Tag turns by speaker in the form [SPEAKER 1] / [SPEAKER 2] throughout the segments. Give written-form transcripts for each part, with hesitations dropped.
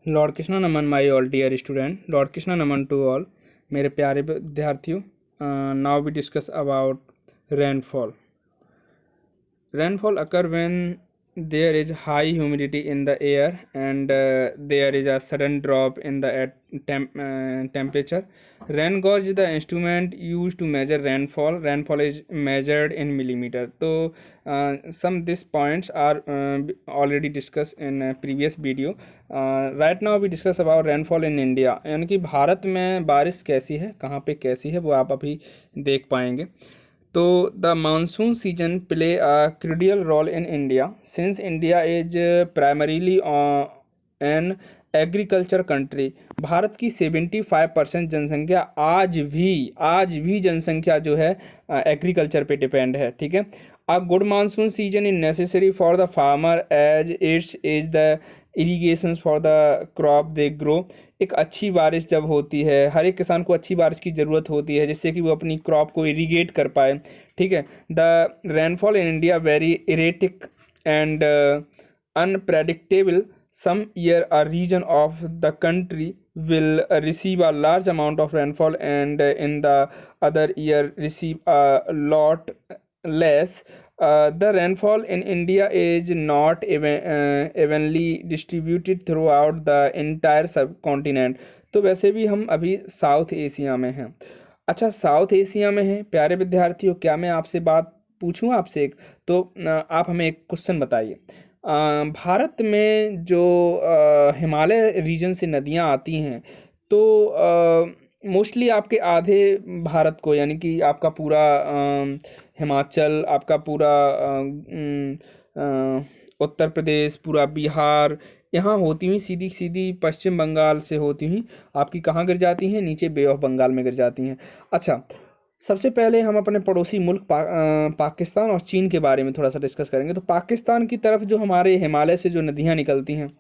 [SPEAKER 1] Lord Krishna नमन my all dear student, Lord Krishna नमन to all मेरे प्यारे विद्यार्थियों। Now we discuss about rainfall. Rainfall occur when there is high humidity in the air and there is a sudden drop in the temperature. Rain gauge is the instrument used to measure rainfall. Rainfall is measured in millimeter. So some these points are already discussed in a previous video. Right now we discuss about rainfall in India, यानी कि भारत में बारिश कैसी है, कहाँ पे कैसी है, वो आप अभी देख पाएंगे। तो the monsoon season play a crucial role in India since India is primarily an agriculture country. Bharat की 75% जनसंख्या आज भी जनसंख्या जो है एग्रीकल्चर पे डिपेंड है। ठीक है। A good monsoon season is necessary for the farmer as its is the irrigation for the crop they grow. एक अच्छी बारिश जब होती है, हर एक किसान को अच्छी बारिश की ज़रूरत होती है जिससे कि वो अपनी क्रॉप को इरीगेट कर पाए। ठीक है। The rainfall in India very erratic and unpredictable. Some year a region of the country will receive a large amount of rainfall and in the other year receive a lot less. The rainfall in India is not evenly distributed throughout the entire subcontinent. तो वैसे भी हम अभी south Asia में हैं। अच्छा, south Asia में हैं प्यारे विद्यार्थियों, क्या मैं आपसे बात पूछूं आपसे एक? तो आप हमें एक क्वेश्चन बताइए। भारत में जो हिमालय रीजन से नदियाँ आती हैं, तो मोस्टली आपके आधे भारत को, यानी कि आपका पूरा हिमाचल, आपका पूरा उत्तर प्रदेश, पूरा बिहार, यहाँ होती हुई सीधी सीधी पश्चिम बंगाल से होती हुई आपकी कहाँ गिर जाती हैं? नीचे बे ऑफ बंगाल में गिर जाती हैं। अच्छा, सबसे पहले हम अपने पड़ोसी मुल्क पाकिस्तान और चीन के बारे में थोड़ा सा डिस्कस करेंगे। तो पाकिस्तान की तरफ जो हमारे हिमालय से जो नदियाँ निकलती हैं,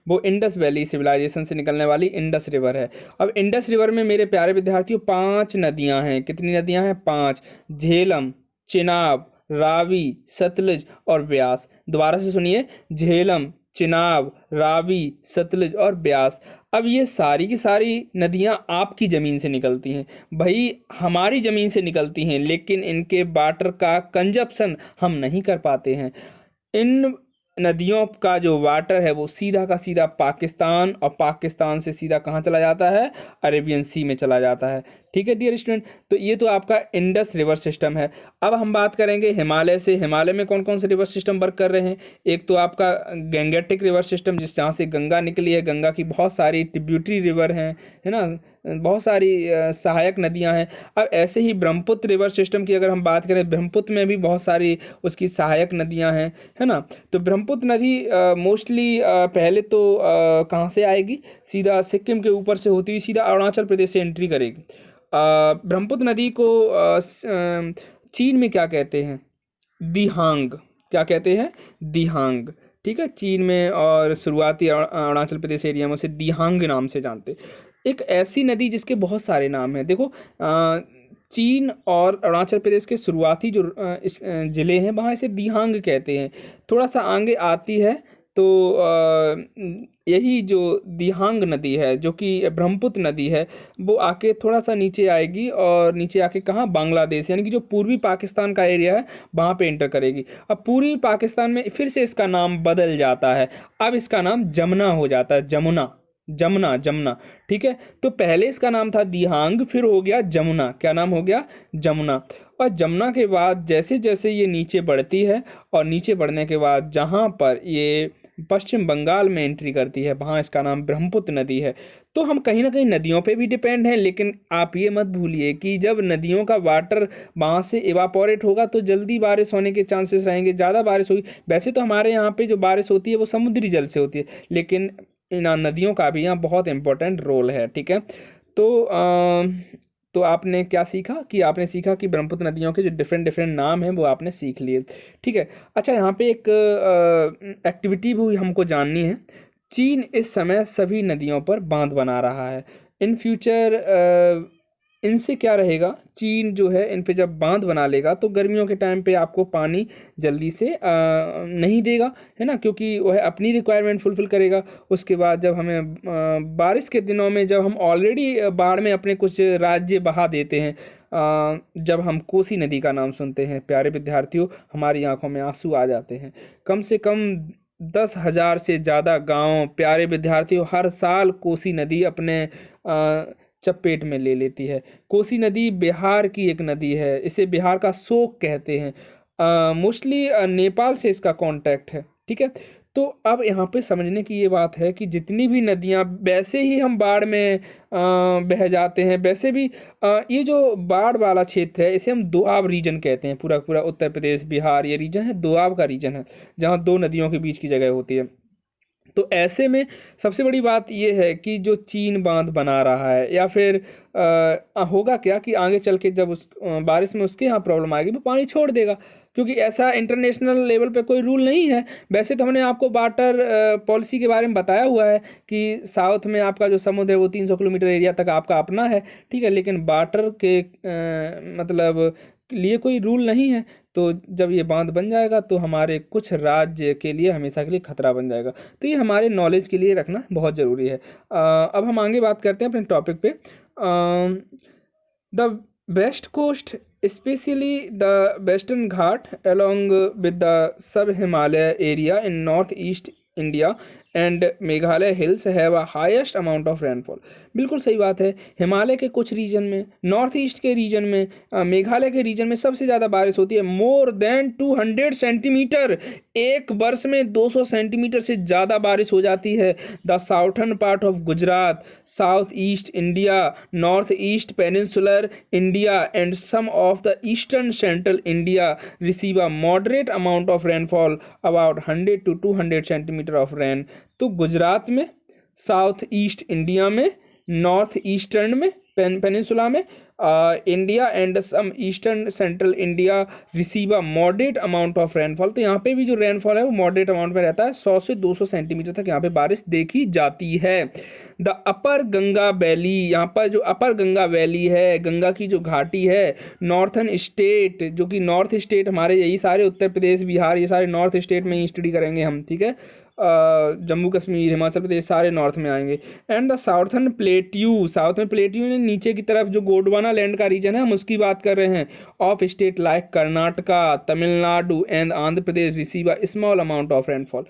[SPEAKER 1] वो इंडस वैली सिविलाइजेशन से निकलने वाली इंडस रिवर है। अब इंडस रिवर में मेरे प्यारे विद्यार्थियों 5 नदियाँ हैं। कितनी नदियाँ हैं? 5। झेलम, चिनाब, रावी, सतलुज और ब्यास। दोबारा से सुनिए, झेलम, चिनाब, रावी, सतलुज और ब्यास। अब ये सारी की सारी नदियाँ आपकी ज़मीन से निकलती हैं, भाई हमारी ज़मीन से निकलती हैं, लेकिन इनके वाटर का कंजप्शन हम नहीं कर पाते हैं। इन नदियों का जो वाटर है वो सीधा का सीधा पाकिस्तान, और पाकिस्तान से सीधा कहाँ चला जाता है? अरेबियन सी में चला जाता है। ठीक है डियर स्टूडेंट, तो ये तो आपका इंडस रिवर सिस्टम है। अब हम बात करेंगे हिमालय से। हिमालय में कौन कौन से रिवर सिस्टम वर्क कर रहे हैं? एक तो आपका गंगेटिक रिवर सिस्टम, जिस जहाँ से गंगा निकली है, गंगा की बहुत सारी ट्रिब्यूटरी रिवर हैं, है ना, बहुत सारी सहायक नदियाँ हैं। अब ऐसे ही ब्रह्मपुत्र रिवर सिस्टम की अगर हम बात करें, ब्रह्मपुत्र में भी बहुत सारी उसकी सहायक नदियाँ हैं, है ना। तो ब्रह्मपुत्र नदी मोस्टली पहले तो कहाँ से आएगी? सीधा सिक्किम के ऊपर से होती हुई सीधा अरुणाचल प्रदेश से एंट्री करेगी। ब्रह्मपुत्र नदी को चीन में क्या कहते हैं? दिहांग। क्या कहते हैं? दिहांग। ठीक है, चीन में और शुरुआती अरुणाचल प्रदेश एरिया में उसे दिहांग नाम से जानते। एक ऐसी नदी जिसके बहुत सारे नाम हैं। देखो, चीन और अरुणाचल प्रदेश के शुरुआती जो ज़िले हैं, वहाँ इसे दिहांग कहते हैं। थोड़ा सा आगे आती है तो यही जो दिहांग नदी है, जो कि ब्रह्मपुत्र नदी है, वो आके थोड़ा सा नीचे आएगी और नीचे आके कहाँ? बांग्लादेश, यानी कि जो पूर्वी पाकिस्तान का एरिया है वहाँ पे एंटर करेगी। अब पूर्वी पाकिस्तान में फिर से इसका नाम बदल जाता है। अब इसका नाम जमुना हो जाता है। जमुना, जमुना, जमुना। ठीक है, तो पहले इसका नाम था दिहांग, फिर हो गया जमुना। क्या नाम हो गया? जमुना। और जमुना के बाद जैसे जैसे ये नीचे बढ़ती है, और नीचे बढ़ने के बाद जहाँ पर ये पश्चिम बंगाल में एंट्री करती है, वहाँ इसका नाम ब्रह्मपुत्र नदी है। तो हम कहीं ना कहीं नदियों पे भी डिपेंड हैं, लेकिन आप ये मत भूलिए कि जब नदियों का वाटर वहाँ से इवापोरेट होगा तो जल्दी बारिश होने के चांसेस रहेंगे, ज़्यादा बारिश होगी। वैसे तो हमारे यहाँ पे जो बारिश होती है वो समुद्री जल से होती है, लेकिन इन नदियों का भी यहाँ बहुत इंपॉर्टेंट रोल है। ठीक है, तो आपने क्या सीखा? कि आपने सीखा कि ब्रह्मपुत्र नदियों के जो डिफरेंट डिफरेंट नाम हैं वो आपने सीख लिए। ठीक है। अच्छा, यहाँ पे एक एक्टिविटी भी हमको जाननी है। चीन इस समय सभी नदियों पर बांध बना रहा है। इन फ्यूचर इनसे क्या रहेगा, चीन जो है इन पे जब बांध बना लेगा तो गर्मियों के टाइम पे आपको पानी जल्दी से नहीं देगा, है ना, क्योंकि वह अपनी रिक्वायरमेंट फुलफिल करेगा। उसके बाद जब हमें बारिश के दिनों में जब हम ऑलरेडी बाढ़ में अपने कुछ राज्य बहा देते हैं, जब हम कोसी नदी का नाम सुनते हैं प्यारे विद्यार्थियों, हमारी आंखों में आंसू आ जाते हैं। कम से कम 10,000 से ज़्यादा गांव प्यारे विद्यार्थियों हर साल कोसी नदी अपने चपेट में ले लेती है। कोसी नदी बिहार की एक नदी है, इसे बिहार का शोक कहते हैं। मोस्टली नेपाल से इसका कांटेक्ट है, ठीक है। तो अब यहाँ पे समझने की ये बात है कि जितनी भी नदियाँ वैसे ही हम बाढ़ में बह जाते हैं, वैसे भी ये जो बाढ़ वाला क्षेत्र है इसे हम दोआब रीजन कहते हैं। पूरा पूरा उत्तर प्रदेश बिहार ये रीजन है, दोआब का रीजन है, जहाँ दो नदियों के बीच की जगह होती है। तो ऐसे में सबसे बड़ी बात ये है कि जो चीन बांध बना रहा है या फिर होगा क्या कि आगे चल के जब उस बारिश में उसके यहाँ प्रॉब्लम आएगी वो पानी छोड़ देगा, क्योंकि ऐसा इंटरनेशनल लेवल पे कोई रूल नहीं है। वैसे तो हमने आपको वाटर पॉलिसी के बारे में बताया हुआ है कि साउथ में आपका जो समुद्र है वो 300 किलोमीटर एरिया तक आपका अपना है, ठीक है, लेकिन वाटर के मतलब लिए कोई रूल नहीं है। तो जब ये बांध बन जाएगा तो हमारे कुछ राज्य के लिए हमेशा के लिए खतरा बन जाएगा। तो ये हमारे नॉलेज के लिए रखना बहुत ज़रूरी है। अब हम आगे बात करते हैं अपने टॉपिक पे। The west coast specially the western Ghat along with the sub Himalaya area in northeast India and Meghalaya hills have a highest amount of rainfall. बिल्कुल सही बात है, हिमालय के कुछ रीजन में, नॉर्थ ईस्ट के रीजन में, मेघालय के रीजन में सबसे ज़्यादा बारिश होती है। मोर देन 200 सेंटीमीटर, एक वर्ष में 200 सेंटीमीटर से ज़्यादा बारिश हो जाती है। The southern part of Gujarat, south east India, north east peninsular India and some of the eastern central India receive a moderate amount of rainfall about 100 to 200 centimetre of rain. तो गुजरात में, साउथ ईस्ट इंडिया में, north eastern में, peninsula में, India and some eastern central India receive a moderate amount of rainfall. तो यहाँ पे भी जो रेनफॉल है वो मॉडरेट अमाउंट में रहता है, 100 से 200 सेंटीमीटर तक यहाँ पे बारिश देखी जाती है। द अपर गंगा वैली, यहाँ पर जो अपर गंगा वैली है, गंगा की जो घाटी है, नॉर्थन स्टेट, जो कि नॉर्थ स्टेट हमारे यही सारे उत्तर प्रदेश बिहार ये सारे नॉर्थ स्टेट में ही स्टडी करेंगे हम, ठीक है। जम्मू कश्मीर हिमाचल प्रदेश सारे नॉर्थ में आएंगे। And the southern plateau, south में प्लेट्यू ने नीचे की तरफ जो गोंडवाना लैंड का रीजन है हम उसकी बात कर रहे हैं। Of state like Karnataka, Tamil Nadu and Andhra Pradesh receive a small amount of rainfall.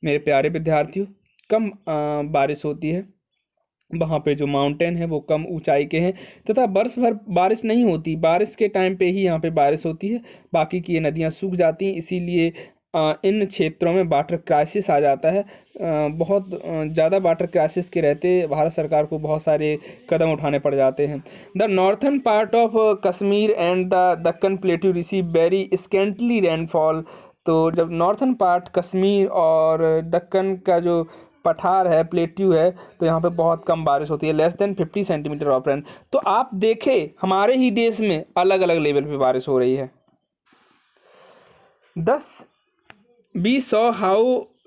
[SPEAKER 1] मेरे प्यारे विद्यार्थियों, कम बारिश होती है वहाँ पे, जो माउंटेन है वो कम ऊंचाई के हैं, तथा बरस भर बारिश नहीं होती, बारिश के टाइम पे ही यहाँ पे बारिश होती है, बाकी की ये नदियाँ सूख जाती हैं। इसीलिए इन क्षेत्रों में वाटर क्राइसिस आ जाता है। बहुत ज़्यादा वाटर क्राइसिस के रहते भारत सरकार को बहुत सारे कदम उठाने पड़ जाते हैं। The northern part of Kashmir and the Deccan plateau receive very scantly rainfall. तो जब नॉर्थन पार्ट कश्मीर और दक्कन का जो पठार है, प्लेट्यू है, तो यहाँ पे बहुत कम बारिश होती है, less than 50 centimetre of rain. तो आप देखें हमारे ही देश में अलग अलग लेवल पे बारिश हो रही है। Thus, we saw how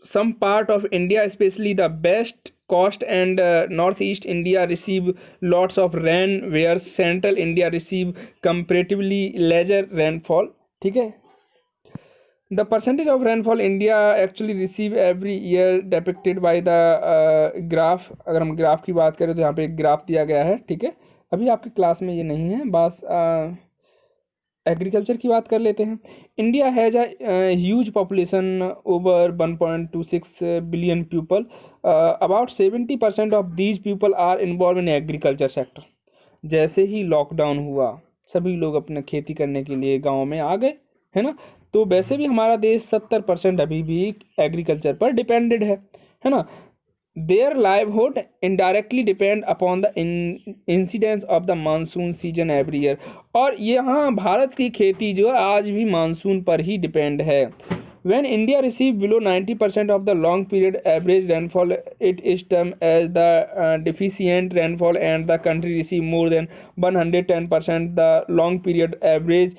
[SPEAKER 1] some part of India, especially the west coast and northeast India, receive lots of rain, whereas central India receive comparatively lesser rainfall. ठीक है। The percentage of rainfall India actually receive every year depicted by the graph। अगर हम graph की बात करें तो यहाँ पे एक ग्राफ दिया गया है, ठीक है। अभी आपकी क्लास में ये नहीं है, बस एग्रीकल्चर की बात कर लेते हैं। India has a huge population over 1.26 billion people. About 70% of these people are involve in agriculture sector. जैसे ही लॉकडाउन हुआ सभी लोग अपने खेती करने के लिए गाँव में आ गए, है ना। तो वैसे भी हमारा देश 70% अभी भी एग्रीकल्चर पर डिपेंडेड है ना। Their livelihood indirectly depend upon the incidence of the monsoon season every year। और यहाँ भारत की खेती जो है आज भी मानसून पर ही डिपेंड है। When India receive below 90% of the long period average rainfall, it is termed as the deficient rainfall, and the country receive more than 110% the long period average,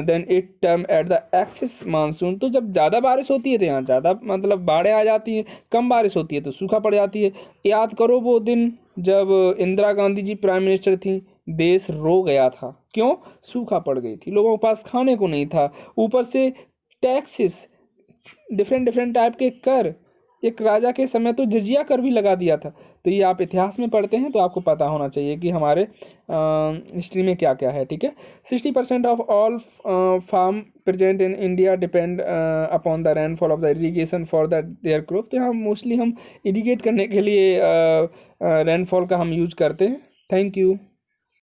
[SPEAKER 1] then it termed at the excess monsoon। तो जब ज़्यादा बारिश होती है तो यहाँ ज़्यादा मतलब बाढ़ें आ जाती हैं, कम बारिश होती है तो सूखा पड़ जाती है। याद करो वो दिन जब इंदिरा गांधी जी प्राइम मिनिस्टर थी, देश रो गया था। क्यों? सूखा पड़ गई थी, लोगों के पास खाने को नहीं था, ऊपर से टैक्सेस, डिफरेंट डिफरेंट टाइप के कर, एक राजा के समय तो जजिया कर भी लगा दिया था। तो ये आप इतिहास में पढ़ते हैं तो आपको पता होना चाहिए कि हमारे हिस्ट्री में क्या क्या है। ठीक है, 60% of all farm present in India depend upon the rainfall of the irrigation for the their crop. तो यहाँ मोस्टली हम इरीगेट करने के लिए रेनफॉल का हम यूज करते हैं। Thank you.